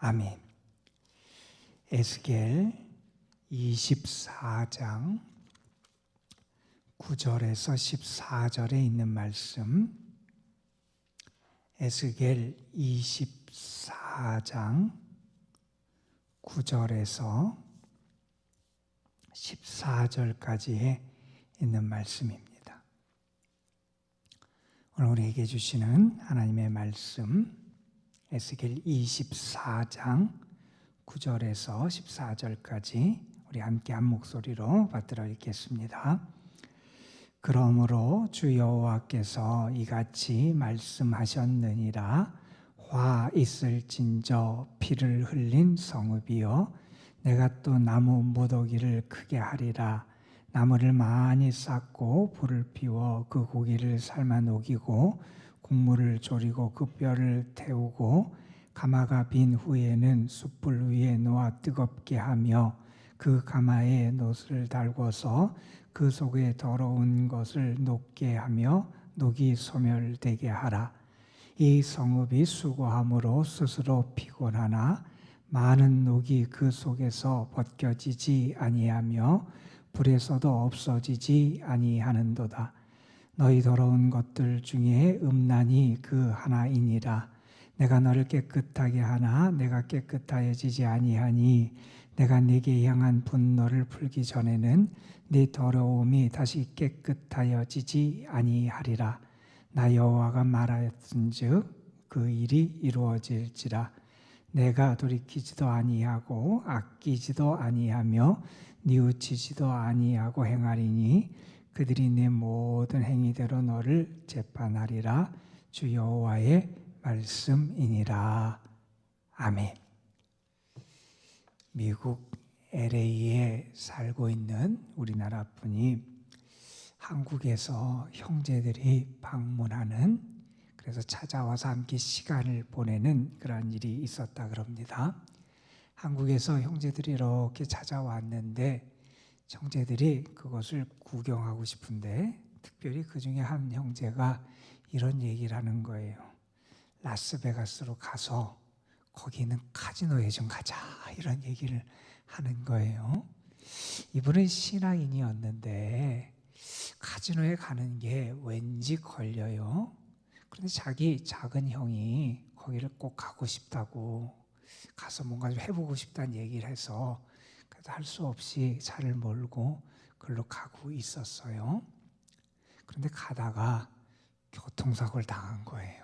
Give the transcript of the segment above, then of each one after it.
아멘. 에스겔 24장 9절에서 14절에 있는 말씀, 에스겔 24장 9절에서 14절까지에 있는 말씀입니다. 오늘 우리에게 주시는 하나님의 말씀, 에스겔 24장 9절에서 14절까지 우리 함께 한 목소리로 받들어 읽겠습니다. 그러므로 주 여호와께서 이같이 말씀하셨느니라. 화 있을진저 피를 흘린 성읍이여, 내가 또 나무 무더기를 크게 하리라. 나무를 많이 쌓고 불을 피워 그 고기를 삶아 녹이고 국물을 졸이고 그 뼈를 태우고 가마가 빈 후에는 숯불 위에 놓아 뜨겁게 하며 그 가마에 놋을 달궈서 그 속에 더러운 것을 녹게 하며 녹이 소멸되게 하라. 이 성읍이 수고함으로 스스로 피곤하나 많은 녹이 그 속에서 벗겨지지 아니하며 불에서도 없어지지 아니하는도다. 너희 더러운 것들 중에 음란이 그 하나이니라. 내가 너를 깨끗하게 하나 내가 깨끗하여지지 아니하니 내가 네게 향한 분노를 풀기 전에는 네 더러움이 다시 깨끗하여지지 아니하리라. 나 여호와가 말하였은즉 그 일이 이루어질지라. 내가 돌이키지도 아니하고 아끼지도 아니하며 뉘우치지도 아니하고 행하리니 그들이 내 모든 행위대로 너를 재판하리라. 주 여호와의 말씀이니라. 아멘. 미국 LA에 살고 있는 우리나라 분이 한국에서 형제들이 방문하는, 그래서 찾아와서 함께 시간을 보내는 그런 일이 있었다 그럽니다. 한국에서 형제들이 이렇게 찾아왔는데 형제들이 그것을 구경하고 싶은데 특별히 그 중에 한 형제가 이런 얘기를 하는 거예요. 라스베가스로 가서 거기는 카지노에 좀 가자, 이런 얘기를 하는 거예요. 이분은 신앙인이었는데 카지노에 가는 게 왠지 걸려요. 그런데 자기 작은 형이 거기를 꼭 가고 싶다고, 가서 뭔가 좀 해보고 싶다는 얘기를 해서 그래도 할 수 없이 차를 몰고 그걸로 가고 있었어요. 그런데 가다가 교통사고를 당한 거예요.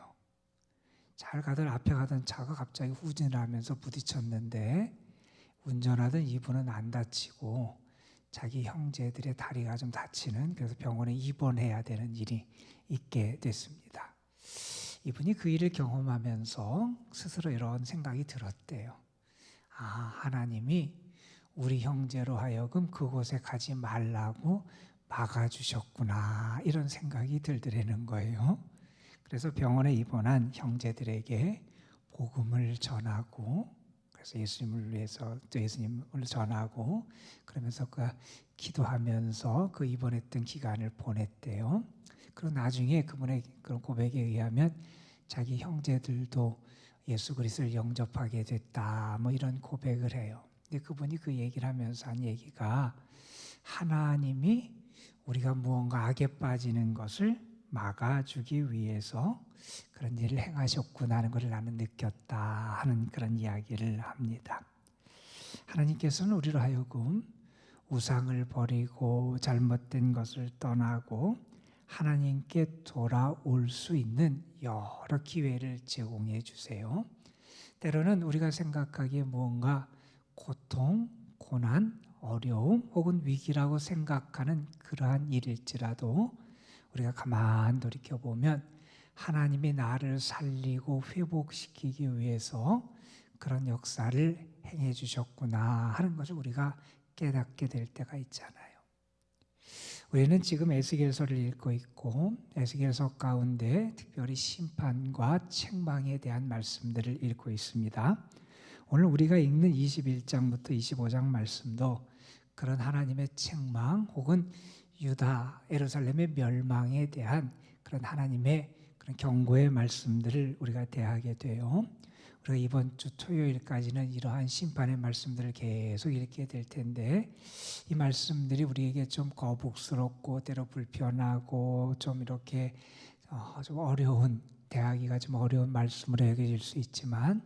잘 가던 앞에 가던 차가 갑자기 후진을 하면서 부딪혔는데 운전하던 이분은 안 다치고 자기 형제들의 다리가 좀 다치는, 그래서 병원에 입원해야 되는 일이 있게 됐습니다. 이분이 그 일을 경험하면서 스스로 이런 생각이 들었대요. 하나님이 우리 형제로 하여금 그곳에 가지 말라고 막아주셨구나, 이런 생각이 들더라는 거예요. 그래서 병원에 입원한 형제들에게 복음을 전하고, 그래서 예수님을 위해서 또 예수님을 전하고, 그러면서 그 기도하면서 그 입원했던 기간을 보냈대요. 그리고 나중에 그분의 그런 고백에 의하면 자기 형제들도 예수 그리스도를 영접하게 됐다, 뭐 이런 고백을 해요. 근데 그분이 그 얘기를 하면서 한 얘기가, 하나님이 우리가 무언가 악에 빠지는 것을 막아주기 위해서 그런 일을 행하셨구나 하는 것을 나는 느꼈다 하는 그런 이야기를 합니다. 하나님께서는 우리로 하여금 우상을 버리고 잘못된 것을 떠나고 하나님께 돌아올 수 있는 여러 기회를 제공해 주세요. 때로는 우리가 생각하기에 무언가 고통, 고난, 어려움 혹은 위기라고 생각하는 그러한 일일지라도 우리가 가만 돌이켜보면 하나님이 나를 살리고 회복시키기 위해서 그런 역사를 행해 주셨구나 하는 것을 우리가 깨닫게 될 때가 있잖아요. 우리는 지금 에스겔서를 읽고 있고 에스겔서 가운데 특별히 심판과 책망에 대한 말씀들을 읽고 있습니다. 오늘 우리가 읽는 21장부터 25장 말씀도 그런 하나님의 책망 혹은 유다, 예루살렘의 멸망에 대한 그런 하나님의 그런 경고의 말씀들을 우리가 대하게 돼요. 우리가 이번 주 토요일까지는 이러한 심판의 말씀들을 계속 읽게 될 텐데, 이 말씀들이 우리에게 좀 거북스럽고 때로 불편하고 좀 이렇게 좀 어려운, 대하기가 좀 어려운 말씀으로 여겨질 수 있지만,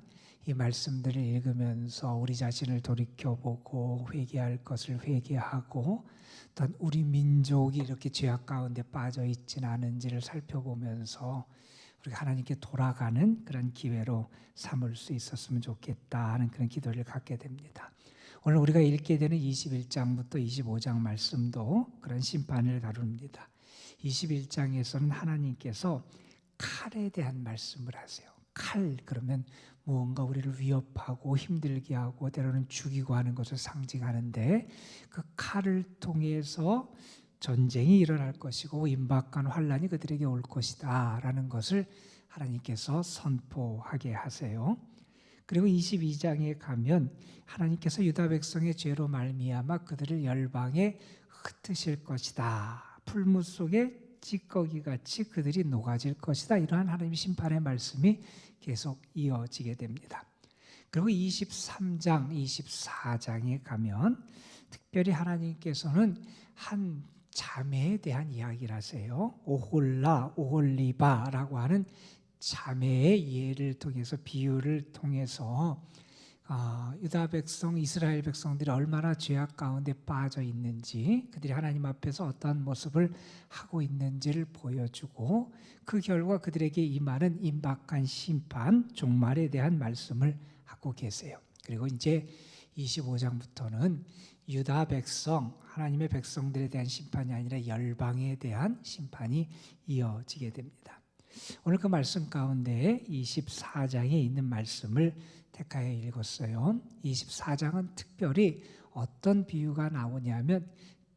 이 말씀들을 읽으면서 우리 자신을 돌이켜보고 회개할 것을 회개하고, 또한 우리 민족이 이렇게 죄악 가운데 빠져 있지는 않은지를 살펴보면서 우리가 하나님께 돌아가는 그런 기회로 삼을 수 있었으면 좋겠다 하는 그런 기도를 갖게 됩니다. 오늘 우리가 읽게 되는 21장부터 25장 말씀도 그런 심판을 다룹니다. 21장에서는 하나님께서 칼에 대한 말씀을 하세요. 칼, 그러면 무언가 우리를 위협하고 힘들게 하고 때로는 죽이고 하는 것을 상징하는데, 그 칼을 통해서 전쟁이 일어날 것이고 임박한 환란이 그들에게 올 것이다 라는 것을 하나님께서 선포하게 하세요. 그리고 22장에 가면 하나님께서 유다 백성의 죄로 말미암아 그들을 열방에 흩으실 것이다, 풀무 속에 찌꺼기같이 그들이 녹아질 것이다, 이러한 하나님의 심판의 말씀이 계속 이어지게 됩니다. 그리고 23장, 24장에 가면 특별히 하나님께서는 한 자매에 대한 이야기를 하세요. 오홀라, 오홀리바라고 하는 자매의 예를 통해서, 비유를 통해서 유다 백성, 이스라엘 백성들이 얼마나 죄악 가운데 빠져 있는지, 그들이 하나님 앞에서 어떠한 모습을 하고 있는지를 보여주고, 그 결과 그들에게 임하는 임박한 심판, 종말에 대한 말씀을 하고 계세요. 그리고 이제 25장부터는 유다 백성, 하나님의 백성들에 대한 심판이 아니라 열방에 대한 심판이 이어지게 됩니다. 오늘 그 말씀 가운데 24장에 있는 말씀을 택하여 읽었어요. 24장은 특별히 어떤 비유가 나오냐면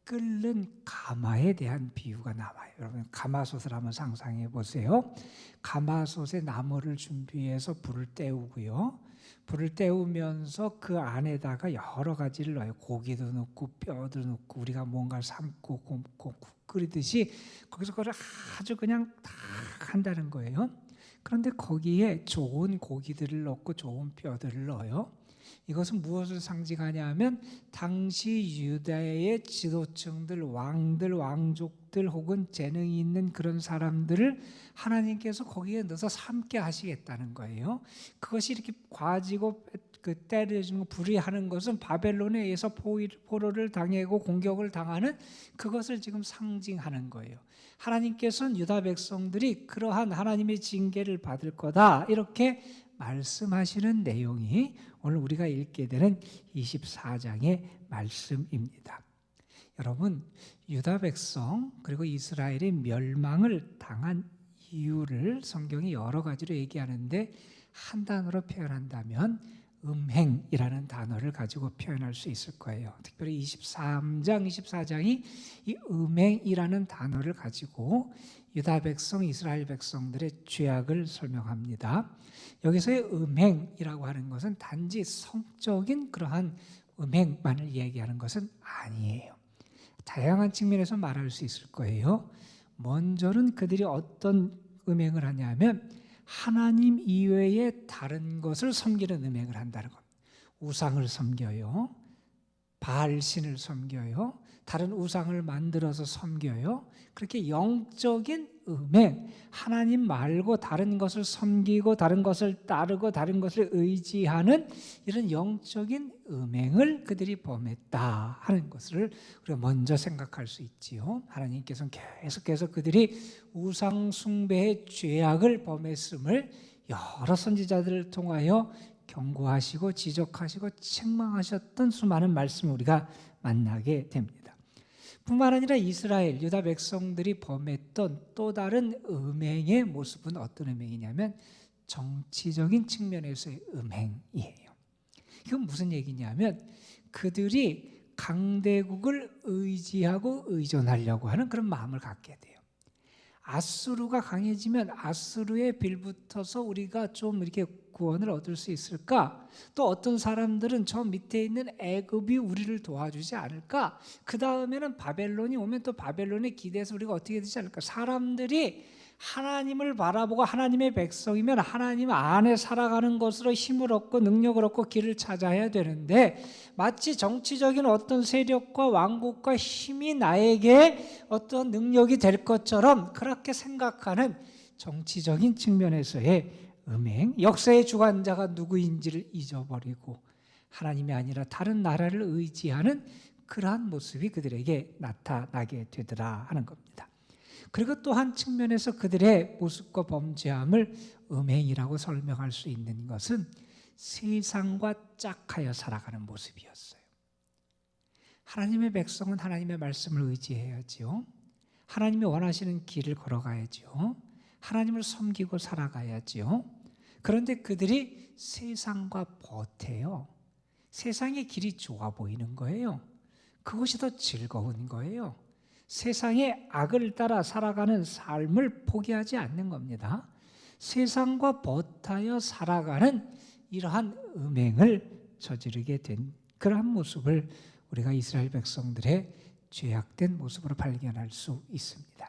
끓는 가마에 대한 비유가 나와요. 여러분, 가마솥을 한번 상상해 보세요. 가마솥에 나무를 준비해서 불을 때우고요. 불을 때우면서 그 안에다가 여러 가지를 넣어요. 고기도 넣고 뼈도 넣고, 우리가 뭔가를 삶고 굽고 국 끓이듯이 거기서 그걸 아주 그냥 다 한다는 거예요. 그런데 거기에 좋은 고기들을 넣고 좋은 뼈들을 넣어요. 이것은 무엇을 상징하냐 하면 당시 유다의 지도층들, 왕들, 왕족들 혹은 재능이 있는 그런 사람들을 하나님께서 거기에 넣어서 삶게 하시겠다는 거예요. 그것이 이렇게 과지고 때려주는, 불의하는 것은 바벨론에 의해서 포로를 당하고 공격을 당하는 그것을 지금 상징하는 거예요. 하나님께서는 유다 백성들이 그러한 하나님의 징계를 받을 거다, 이렇게 말씀하시는 내용이 오늘 우리가 읽게 되는 24장의 말씀입니다. 여러분, 유다 백성 그리고 이스라엘이 멸망을 당한 이유를 성경이 여러 가지로 얘기하는데, 한 단어로 표현한다면 음행이라는 단어를 가지고 표현할 수 있을 거예요. 특별히 23장, 24장이 이 음행이라는 단어를 가지고 유다 백성, 이스라엘 백성들의 죄악을 설명합니다. 여기서의 음행이라고 하는 것은 단지 성적인 그러한 음행만을 얘기하는 것은 아니에요. 다양한 측면에서 말할 수 있을 거예요. 먼저는 그들이 어떤 음행을 하냐면 하나님 이외에 다른 것을 섬기는 음행을 한다는 겁니다. 우상을 섬겨요. 바알신을 섬겨요. 다른 우상을 만들어서 섬겨요. 그렇게 영적인 음행, 하나님 말고 다른 것을 섬기고 다른 것을 따르고 다른 것을 의지하는 이런 영적인 음행을 그들이 범했다 하는 것을 우리가 먼저 생각할 수 있지요. 하나님께서는 계속해서 그들이 우상 숭배의 죄악을 범했음을 여러 선지자들을 통하여 경고하시고 지적하시고 책망하셨던 수많은 말씀을 우리가 만나게 됩니다. 뿐만 아니라 이스라엘, 유다 백성들이 범했던 또 다른 음행의 모습은 어떤 음행이냐면 정치적인 측면에서의 음행이에요. 이건 무슨 얘기냐면 그들이 강대국을 의지하고 의존하려고 하는 그런 마음을 갖게 돼요. 아수르가 강해지면 아수르에 빌붙어서 우리가 좀 이렇게 구원을 얻을 수 있을까? 또 어떤 사람들은 저 밑에 있는 애굽이 우리를 도와주지 않을까? 그 다음에는 바벨론이 오면 또 바벨론에 기대해서 우리가 어떻게 되지 않을까? 사람들이 하나님을 바라보고 하나님의 백성이면 하나님 안에 살아가는 것으로 힘을 얻고 능력을 얻고 길을 찾아야 되는데, 마치 정치적인 어떤 세력과 왕국과 힘이 나에게 어떤 능력이 될 것처럼 그렇게 생각하는 정치적인 측면에서의 음행, 역사의 주관자가 누구인지를 잊어버리고 하나님이 아니라 다른 나라를 의지하는 그러한 모습이 그들에게 나타나게 되더라 하는 겁니다. 그리고 또 한 측면에서 그들의 모습과 범죄함을 음행이라고 설명할 수 있는 것은 세상과 짝하여 살아가는 모습이었어요. 하나님의 백성은 하나님의 말씀을 의지해야지요. 하나님이 원하시는 길을 걸어가야지요. 하나님을 섬기고 살아가야지요. 그런데 그들이 세상과 버텨요. 세상의 길이 좋아 보이는 거예요. 그것이 더 즐거운 거예요. 세상의 악을 따라 살아가는 삶을 포기하지 않는 겁니다. 세상과 버타여 살아가는 이러한 음행을 저지르게 된 그러한 모습을 우리가 이스라엘 백성들의 죄악된 모습으로 발견할 수 있습니다.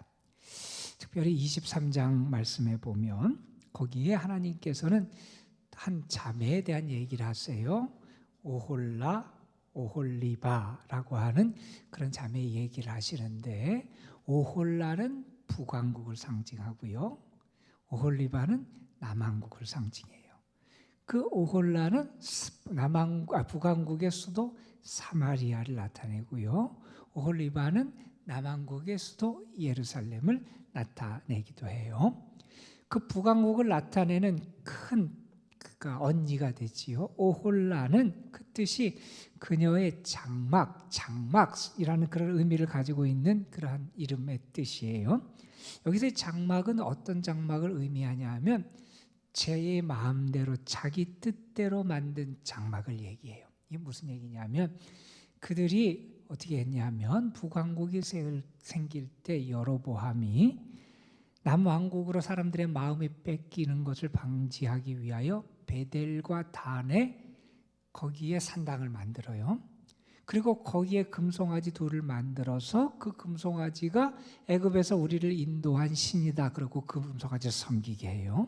특별히 23장 말씀에 보면 거기에 하나님께서는 한 자매에 대한 얘기를 하세요. 오홀라, 오홀리바라고 하는 그런 자매 얘기를 하시는데, 오홀라는 북왕국을 상징하고요, 오홀리바는 남왕국을 상징해요. 그 오홀라는 북왕국의 수도 사마리아를 나타내고요, 오홀리바는 남왕국의 수도 예루살렘을 나타내기도 해요. 그 북왕국을 나타내는 큰 언니가 되지요. 오홀라는 그 뜻이 그녀의 장막이라는 그런 의미를 가지고 있는 그러한 이름의 뜻이에요. 여기서 장막은 어떤 장막을 의미하냐 하면 제 마음대로 자기 뜻대로 만든 장막을 얘기해요. 이게 무슨 얘기냐면 그들이 어떻게 했냐면 북왕국이 생길 때 여로보암이 남왕국으로 사람들의 마음이 뺏기는 것을 방지하기 위하여 베델과 단에 거기에 산당을 만들어요. 그리고 거기에 금송아지 둘을 만들어서 그 금송아지가 애굽에서 우리를 인도한 신이다 그러고 그 금송아지를 섬기게 해요.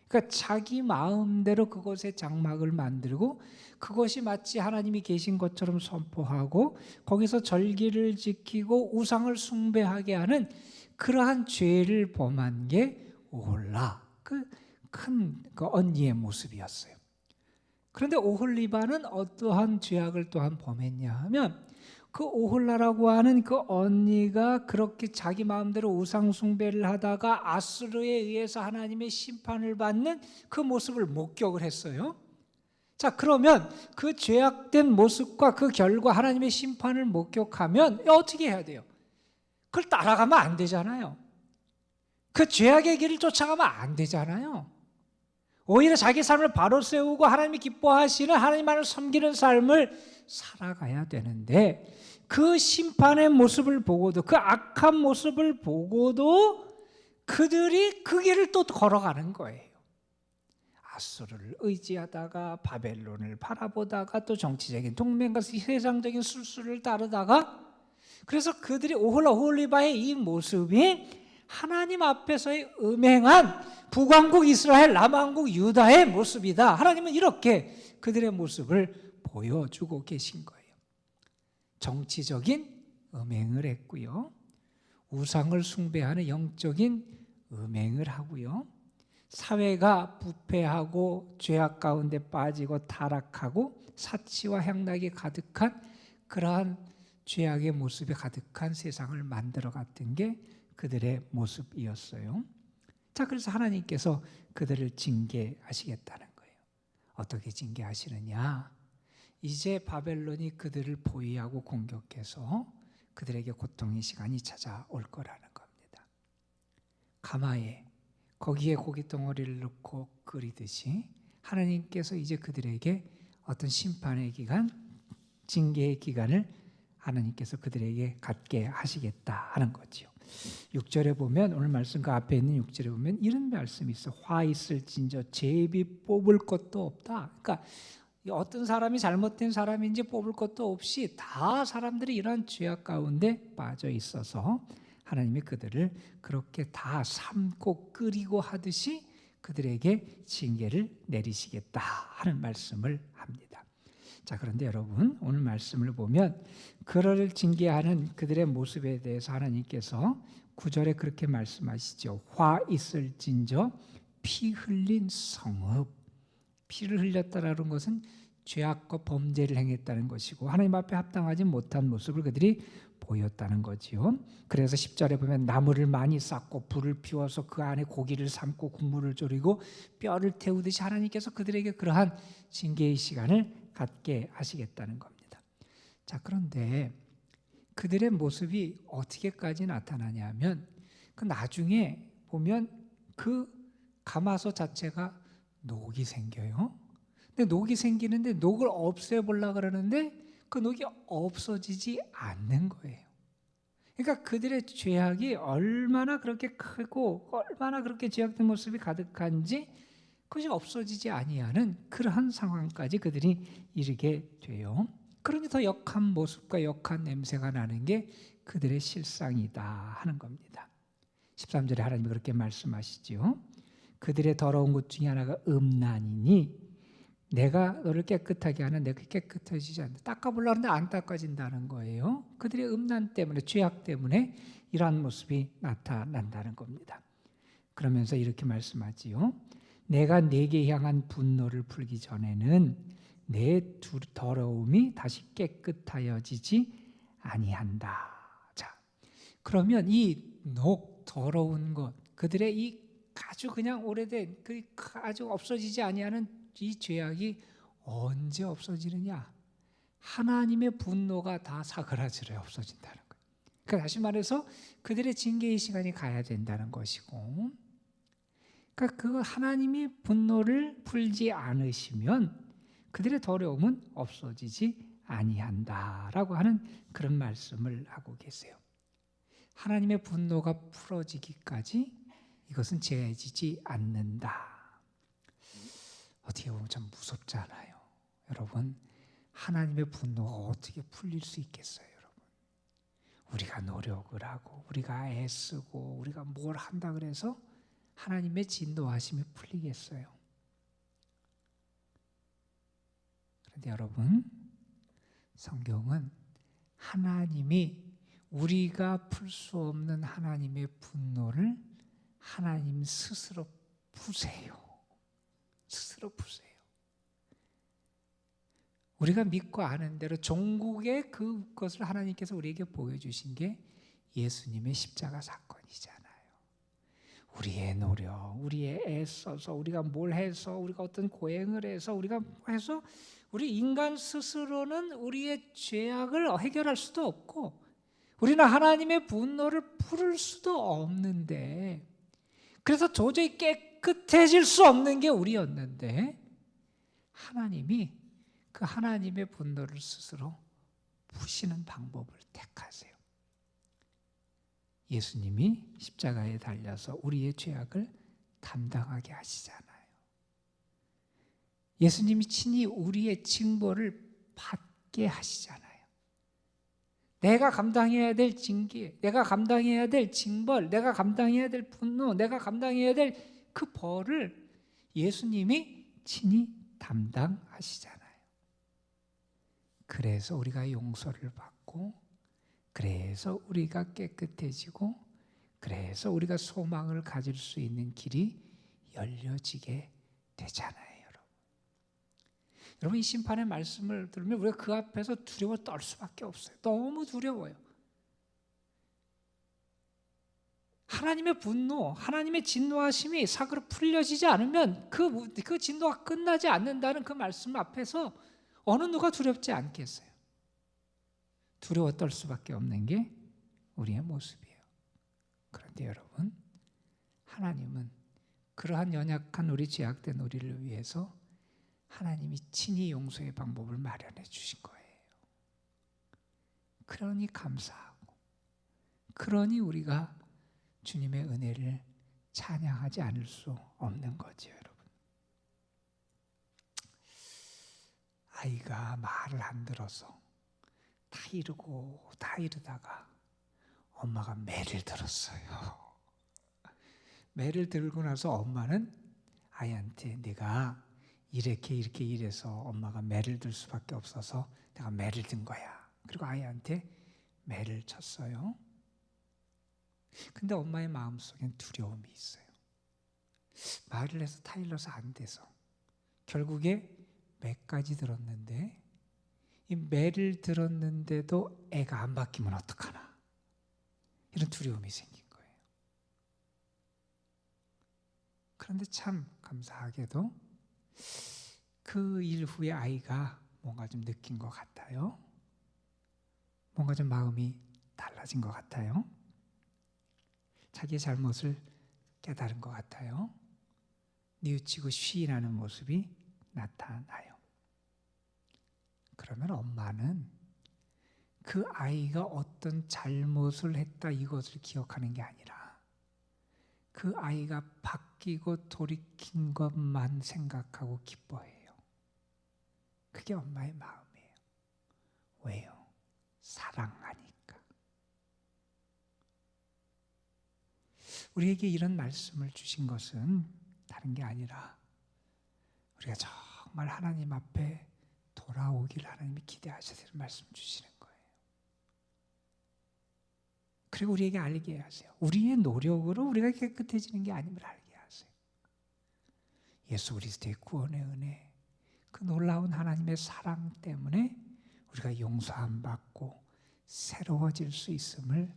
그러니까 자기 마음대로 그곳에 장막을 만들고 그것이 마치 하나님이 계신 것처럼 선포하고 거기서 절기를 지키고 우상을 숭배하게 하는 그러한 죄를 범한 게 오홀라, 그 큰 언니의 모습이었어요. 그런데 오홀리바는 어떠한 죄악을 또한 범했냐 하면 그 오홀라라고 하는 그 언니가 그렇게 자기 마음대로 우상 숭배를 하다가 아수르에 의해서 하나님의 심판을 받는 그 모습을 목격을 했어요. 자, 그러면 그 죄악된 모습과 그 결과 하나님의 심판을 목격하면 어떻게 해야 돼요? 그걸 따라가면 안 되잖아요. 그 죄악의 길을 쫓아가면 안 되잖아요. 오히려 자기 삶을 바로 세우고 하나님이 기뻐하시는 하나님만을 섬기는 삶을 살아가야 되는데 그 심판의 모습을 보고도 그 악한 모습을 보고도 그들이 그 길을 또 걸어가는 거예요. 아수르를 의지하다가 바벨론을 바라보다가 또 정치적인 동맹과 세상적인 술수를 따르다가 그래서 그들이 오홀리바의 이 모습이 하나님 앞에서의 음행한 북왕국 이스라엘, 남왕국 유다의 모습이다. 하나님은 이렇게 그들의 모습을 보여주고 계신 거예요. 정치적인 음행을 했고요. 우상을 숭배하는 영적인 음행을 하고요. 사회가 부패하고 죄악 가운데 빠지고 타락하고 사치와 향락이 가득한 그러한 죄악의 모습이 가득한 세상을 만들어갔던 게 그들의 모습이었어요. 자, 그래서 하나님께서 그들을 징계하시겠다는 거예요. 어떻게 징계하시느냐? 이제 바벨론이 그들을 포위하고 공격해서 그들에게 고통의 시간이 찾아올 거라는 겁니다. 가마에 거기에 고기 덩어리를 넣고 끓이듯이 하나님께서 이제 그들에게 어떤 심판의 기간, 징계의 기간을 하나님께서 그들에게 갖게 하시겠다 하는 거죠. 6절에 보면 오늘 말씀 그 앞에 있는 6절에 보면 이런 말씀이 있어. 화 있을진저 제비 뽑을 것도 없다. 그러니까 어떤 사람이 잘못된 사람인지 뽑을 것도 없이 다 사람들이 이런 죄악 가운데 빠져 있어서 하나님이 그들을 그렇게 다 삶고 끓이고 하듯이 그들에게 징계를 내리시겠다 하는 말씀을 합니다. 자, 그런데 여러분, 오늘 말씀을 보면 그를 징계하는 그들의 모습에 대해서 하나님께서 9절에 그렇게 말씀하시죠. 화 있을진저 피 흘린 성읍. 피를 흘렸다라는 것은 죄악과 범죄를 행했다는 것이고 하나님 앞에 합당하지 못한 모습을 그들이 보였다는 거지요. 그래서 10절에 보면 나무를 많이 쌓고 불을 피워서 그 안에 고기를 삶고 국물을 졸이고 뼈를 태우듯이 하나님께서 그들에게 그러한 징계의 시간을 갖게 하시겠다는 겁니다. 자, 그런데 그들의 모습이 어떻게까지 나타나냐면 그 나중에 보면 그 가마솥 자체가 녹이 생겨요. 근데 녹이 생기는데 녹을 없애보려고 그러는데 그 녹이 없어지지 않는 거예요. 그러니까 그들의 죄악이 얼마나 그렇게 크고 얼마나 그렇게 죄악된 모습이 가득한지 그것이 없어지지 아니하는 그러한 상황까지 그들이 이르게 돼요. 그러니 더 역한 모습과 역한 냄새가 나는 게 그들의 실상이다 하는 겁니다. 13절에 하나님이 그렇게 말씀하시죠. 그들의 더러운 것 중에 하나가 음란이니 내가 너를 깨끗하게 하는 내가 깨끗해지지 않는다. 닦아보려고 하는데 안 닦아진다는 거예요. 그들의 음란 때문에 죄악 때문에 이러한 모습이 나타난다는 겁니다. 그러면서 이렇게 말씀하지요. 내가 네게 향한 분노를 풀기 전에는 내 더러움이 다시 깨끗하여지지 아니한다. 자, 그러면 이 더러운 것, 그들의 이 아주 그냥 오래된 그 아주 없어지지 아니하는 이 죄악이 언제 없어지느냐? 하나님의 분노가 다 사그라지려 없어진다는 거예요. 그러니까 다시 말해서 그들의 징계의 시간이 가야 된다는 것이고, 그러니까 그 하나님이 분노를 풀지 않으시면 그들의 더러움은 없어지지 아니한다라고 하는 그런 말씀을 하고 계세요. 하나님의 분노가 풀어지기까지 이것은 제해지지 않는다. 어떻게 보면 참 무섭잖아요. 여러분, 하나님의 분노가 어떻게 풀릴 수 있겠어요, 여러분? 우리가 노력을 하고 우리가 애쓰고 우리가 뭘 한다 그래서 하나님의 진노하심이 풀리겠어요? 그런데 여러분, 성경은 하나님이 우리가 풀 수 없는 하나님의 분노를 하나님 스스로 푸세요. 스스로 푸세요. 우리가 믿고 아는 대로 종국의 그것을 하나님께서 우리에게 보여주신 게 예수님의 십자가 사건이잖아요. 우리의 노력, 우리의 애써서 우리가 뭘 해서 우리가 어떤 고행을 해서 우리가 해서 우리 인간 스스로는 우리의 죄악을 해결할 수도 없고 우리는 하나님의 분노를 풀을 수도 없는데 그래서 도저히 깨끗해질 수 없는 게 우리였는데 하나님이 그 하나님의 분노를 스스로 푸시는 방법을 택하세요. 예수님이 십자가에 달려서 우리의 죄악을 담당하게 하시잖아요. 예수님이 친히 우리의 징벌을 받게 하시잖아요. 내가 감당해야 될 징계, 내가 감당해야 될 징벌, 내가 감당해야 될 분노, 내가 감당해야 될 그 벌을 예수님이 친히 담당하시잖아요. 그래서 우리가 용서를 받고 그래서 우리가 깨끗해지고 그래서 우리가 소망을 가질 수 있는 길이 열려지게 되잖아요. 여러분, 이 심판의 말씀을 들으면 우리가 그 앞에서 두려워 떨 수밖에 없어요. 너무 두려워요. 하나님의 분노, 하나님의 진노하심이 사그러 풀려지지 않으면 그 진노가 끝나지 않는다는 그 말씀 앞에서 어느 누가 두렵지 않겠어요? 두려워 떨 수밖에 없는 게 우리의 모습이에요. 그런데 여러분, 하나님은 그러한 연약한 우리 죄악된 우리를 위해서 하나님이 친히 용서의 방법을 마련해 주신 거예요. 그러니 감사하고 그러니 우리가 주님의 은혜를 찬양하지 않을 수 없는 거죠, 여러분. 아이가 말을 안 들어서 다 이러다가 엄마가 매를 들었어요. 매를 들고 나서 엄마는 아이한테 내가 이렇게 이래서 엄마가 매를 들 수밖에 없어서 내가 매를 든 거야. 그리고 아이한테 매를 쳤어요. 근데 엄마의 마음속엔 두려움이 있어요. 말을 해서 타일러서 안 돼서 결국에 매까지 들었는데 이 매를 들었는데도 애가 안 바뀌면 어떡하나 이런 두려움이 생긴 거예요. 그런데 참 감사하게도 그 일 후에 아이가 뭔가 좀 느낀 것 같아요. 뭔가 좀 마음이 달라진 것 같아요. 자기의 잘못을 깨달은 것 같아요. 뉘우치고 시인하는 모습이 나타나요. 그러면 엄마는 그 아이가 어떤 잘못을 했다 이것을 기억하는 게 아니라 그 아이가 바뀌고 돌이킨 것만 생각하고 기뻐해요. 그게 엄마의 마음이에요. 왜요? 사랑하니까. 우리에게 이런 말씀을 주신 것은 다른 게 아니라 우리가 정말 하나님 앞에 돌아오길 하나님이 기대하셔서 말씀 주시는 거예요. 그리고 우리에게 알게 하세요. 우리의 노력으로 우리가 깨끗해지는 게 아님을 알게 하세요. 예수 그리스도의 구원의 은혜, 그 놀라운 하나님의 사랑 때문에 우리가 용서함 받고 새로워질 수 있음을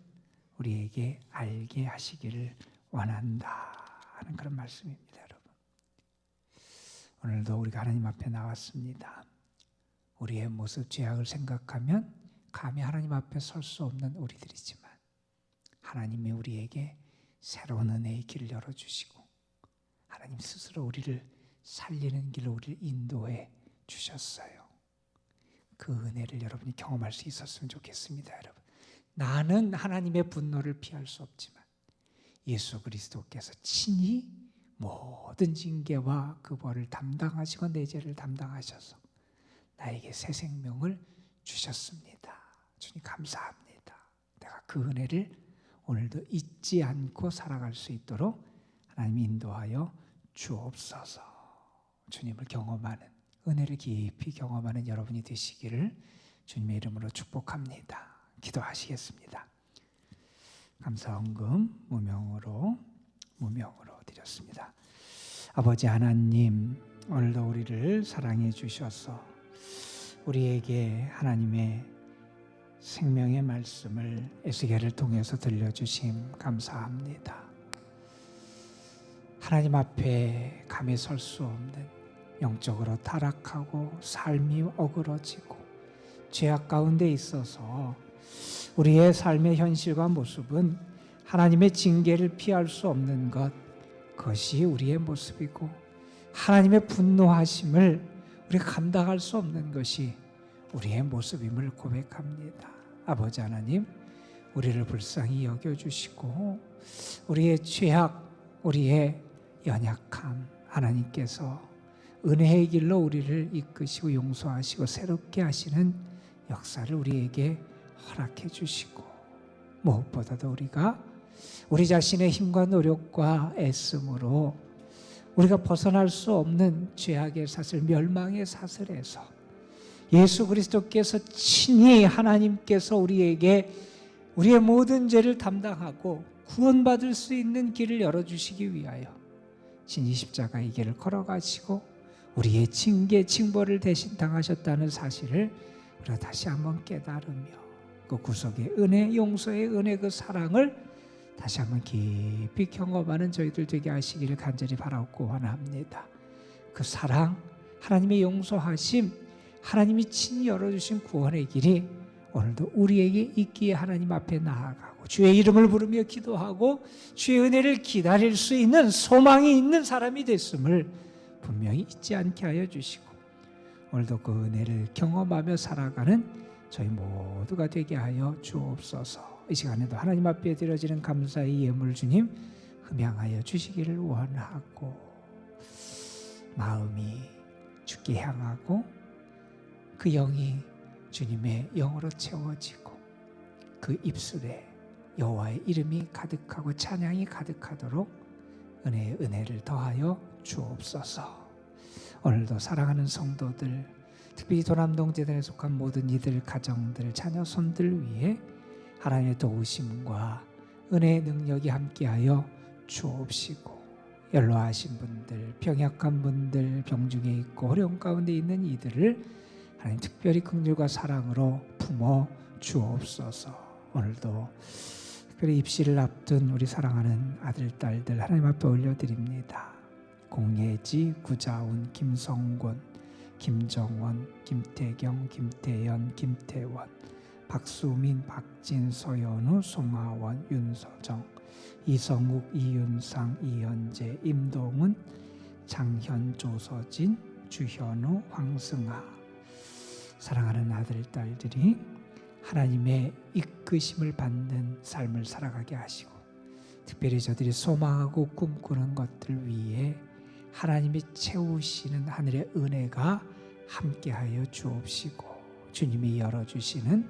우리에게 알게 하시기를 원한다 하는 그런 말씀입니다. 여러분, 오늘도 우리가 하나님 앞에 나왔습니다. 우리의 모습, 죄악을 생각하면 감히 하나님 앞에 설 수 없는 우리들이지만 하나님이 우리에게 새로운 은혜의 길을 열어주시고 하나님 스스로 우리를 살리는 길로 우리를 인도해 주셨어요. 그 은혜를 여러분이 경험할 수 있었으면 좋겠습니다. 여러분, 나는 하나님의 분노를 피할 수 없지만 예수 그리스도께서 친히 모든 징계와 그 벌을 담당하시고 내 죄를 담당하셔서 나에게 새 생명을 주셨습니다. 주님 감사합니다. 내가 그 은혜를 오늘도 잊지 않고 살아갈 수 있도록 하나님 인도하여 주옵소서. 주님을 경험하는, 은혜를 깊이 경험하는 여러분이 되시기를 주님의 이름으로 축복합니다. 기도하시겠습니다. 감사헌금 무명으로 드렸습니다. 아버지 하나님, 오늘도 우리를 사랑해 주셔서 우리에게 하나님의 생명의 말씀을 에스겔을 통해서 들려주심 감사합니다. 하나님 앞에 감히 설 수 없는 영적으로 타락하고 삶이 어그러지고 죄악 가운데 있어서 우리의 삶의 현실과 모습은 하나님의 징계를 피할 수 없는 것, 그것이 우리의 모습이고 하나님의 분노하심을 우리가 감당할 수 없는 것이 우리의 모습임을 고백합니다. 아버지 하나님, 우리를 불쌍히 여겨주시고 우리의 죄악, 우리의 연약함, 하나님께서 은혜의 길로 우리를 이끄시고 용서하시고 새롭게 하시는 역사를 우리에게 허락해 주시고 무엇보다도 우리가 우리 자신의 힘과 노력과 애씀으로 우리가 벗어날 수 없는 죄악의 사슬, 멸망의 사슬에서 예수 그리스도께서 친히 하나님께서 우리에게 우리의 모든 죄를 담당하고 구원받을 수 있는 길을 열어주시기 위하여 친히 십자가의 길을 걸어가시고 우리의 징계, 징벌을 대신 당하셨다는 사실을 우리가 다시 한번 깨달으며 그 구속의 은혜, 용서의 은혜, 그 사랑을 다시 한번 깊이 경험하는 저희들 되게 하시기를 간절히 바라고 원합니다. 그 사랑, 하나님의 용서하심, 하나님이 친히 열어주신 구원의 길이 오늘도 우리에게 있기에 하나님 앞에 나아가고 주의 이름을 부르며 기도하고 주의 은혜를 기다릴 수 있는 소망이 있는 사람이 됐음을 분명히 잊지 않게 하여 주시고 오늘도 그 은혜를 경험하며 살아가는 저희 모두가 되게 하여 주옵소서. 이 시간에도 하나님 앞에 드려지는 감사의 예물 주님 흠양하여 주시기를 원하고 마음이 주께 향하고 그 영이 주님의 영으로 채워지고 그 입술에 여호와의 이름이 가득하고 찬양이 가득하도록 은혜의 은혜를 더하여 주옵소서. 오늘도 사랑하는 성도들, 특별히 도남동재단에 속한 모든 이들 가정들, 자녀 손들 위해 하나님의 도우심과 은혜의 능력이 함께하여 주옵시고, 연로하신 분들, 병약한 분들, 병중에 있고 어려움 가운데 있는 이들을 하나님 특별히 긍휼과 사랑으로 품어 주옵소서. 오늘도 특별히 입시를 앞둔 우리 사랑하는 아들, 딸들 하나님 앞에 올려드립니다. 공예지, 구자운, 김성곤, 김정원, 김태경, 김태연, 김태원, 박수민, 박진, 서연우, 송하원, 윤서정, 이성욱, 이윤상, 이현재, 임동훈, 장현, 조서진, 주현우, 황승아, 사랑하는 아들, 딸들이 하나님의 이끄심을 받는 삶을 살아가게 하시고, 특별히 저들이 소망하고 꿈꾸는 것들 위해 하나님이 채우시는 하늘의 은혜가 함께하여 주옵시고, 주님이 열어주시는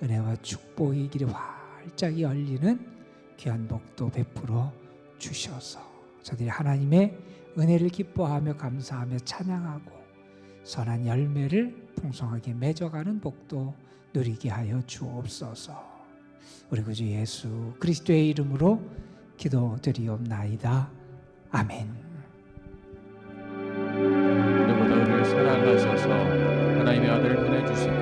은혜와 축복의 길이 활짝 열리는 귀한 복도 베풀어 주셔서 저들이 하나님의 은혜를 기뻐하며 감사하며 찬양하고 선한 열매를 풍성하게 맺어가는 복도 누리게 하여 주옵소서. 우리 구주 예수 그리스도의 이름으로 기도드리옵나이다. 아멘. 우리보다 우리를 사랑하셔서 하나님의 아들을 보내주신